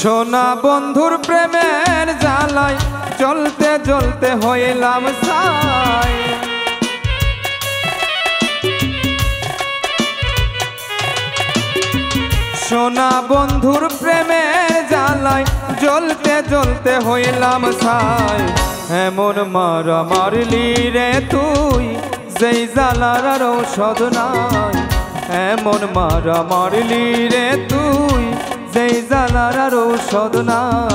সোনা বন্ধুর প্রেমের জ্বালায় জ্বলতে জ্বলতে হইলাম ছাই। সোনা বন্ধুর প্রেমের জ্বালায় জ্বলতে জ্বলতে হইলাম ছাই। এমন মারা মারলি রে তুই যেই জ্বালার আর ঔষধ নাই। এমন মারা মারলি রে তুই যেই জ্বালার আর ঔষধ নাই।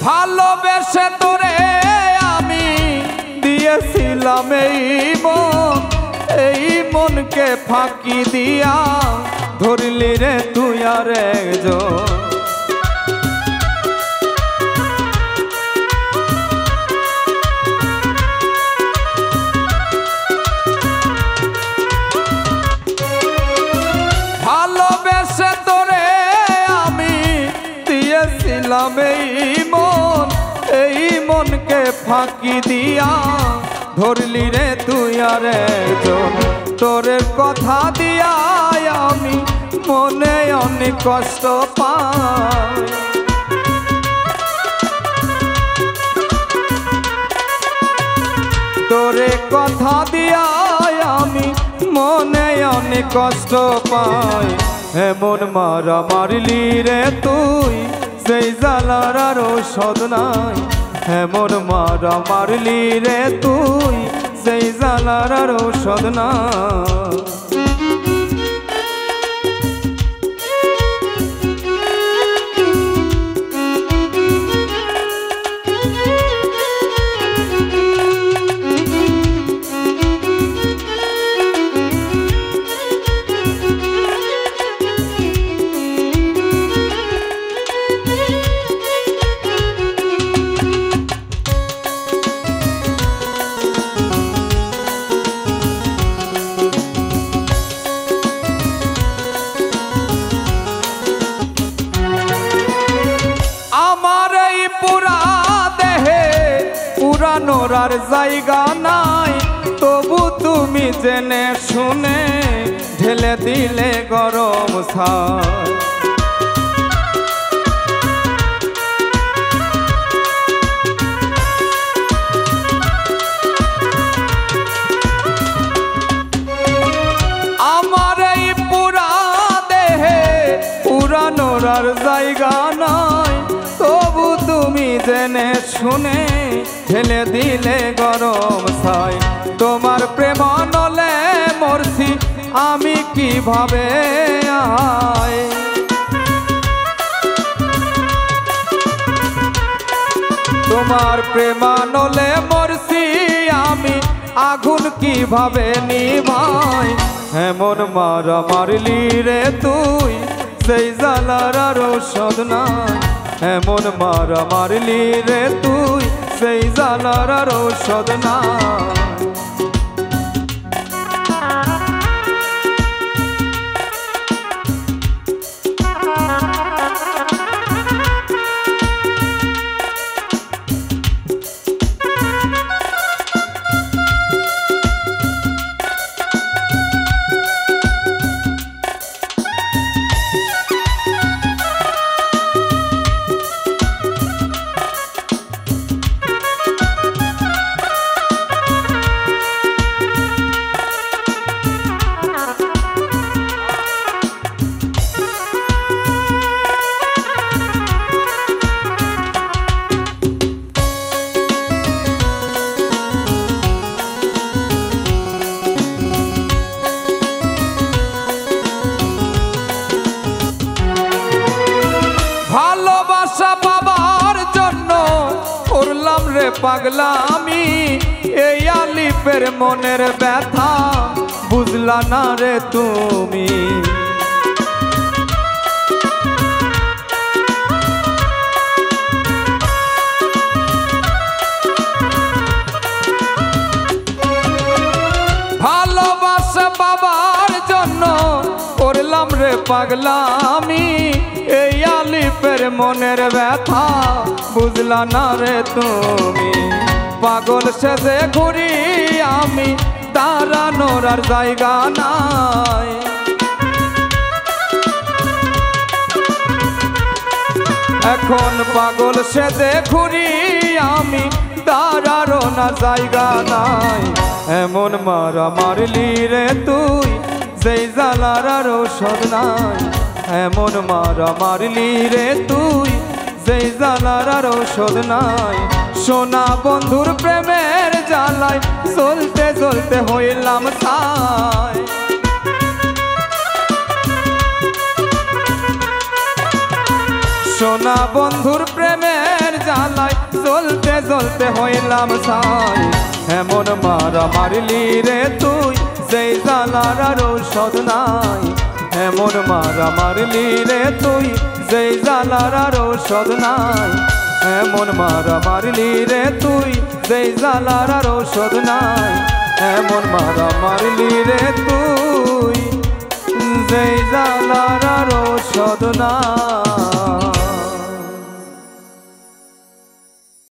ভালোবেসে তোরে আমি দিয়েছিলাম এই মনকে ফাঁকি দিয়া ধরলি রে তুই আর একজন। ভালোবেসে তোরে আমি দিয়েছিলাম এই মনকে ফাঁকি দিয়া ধরলি রে তুই আর একজন। তোর কথা দিয়া আমি মনে অনেক কষ্ট পাই। তোর কথা দিয়া আমি মনে অনেক কষ্ট পাই। এমন মারা মারলি রে তুই সেই জ্বালার আর ঔষধ নাই। এমন মারা মারলি রে তুই সেই জ্বালার আর ঔষধ নাই। পুরানোর আর জায়গা নাই, তবু তুমি জেনে শুনে ঢেলে দিলে গরম ছাই। আমার এই পুরা দেহে পুরানোর আর জায়গা নাই, তবু তুমি জেনে শুনে ঢেলে দিলে গরম ছাই। তোমার প্রেম নলে মরছি আমি কিভাবে আয়। তোমার প্রেম নলে মরছি আমি আগুন কিভাবে নিভাই। এমন মারা মারলি রে তুই সেই জ্বালার আর ঔষধ নাই। এমন মারা মারলি রে তুই সেই জ্বালার আর ঔষধ নাই। পাগলা আমি এই আলিফের মনের ব্যথা বুঝলা না রে তুমি ভালোবাসা বাবার জন্য করলাম রে পাগলা আমি এই আলিফের মনের ব্যথা বুঝলা না রে তুমি পাগল সেজে ঘুরি আমি দাঁড়ানোর আর জায়গা নাই এখন পাগল সেজে ঘুরি আমি দাঁড়ারও না জায়গা নাই এমন মারা মারলি রে তুই যেই জ্বালার আর ঔষধ নাই এমন মারা মারলি রে তুই যেই জ্বালার আর ঔষধ নাই সোনা বন্ধুর প্রেমের জ্বালায় জ্বলতে জ্বলতে হইলাম ছাই সোনা বন্ধুর প্রেমের জ্বালায় জ্বলতে জ্বলতে হইলাম ছাই এমন মারা মারলি রে তুই যেই জ্বালার আর ঔষধ নাই এমন মারা মারলি রে তুই যেই জ্বালার আর ঔষধ নাই এমন মারা মারলি রে তুই যেই জ্বালার আর ঔষধ নাই এমন মারা মারলি রে তুই যেই জ্বালার আর ঔষধ নাই।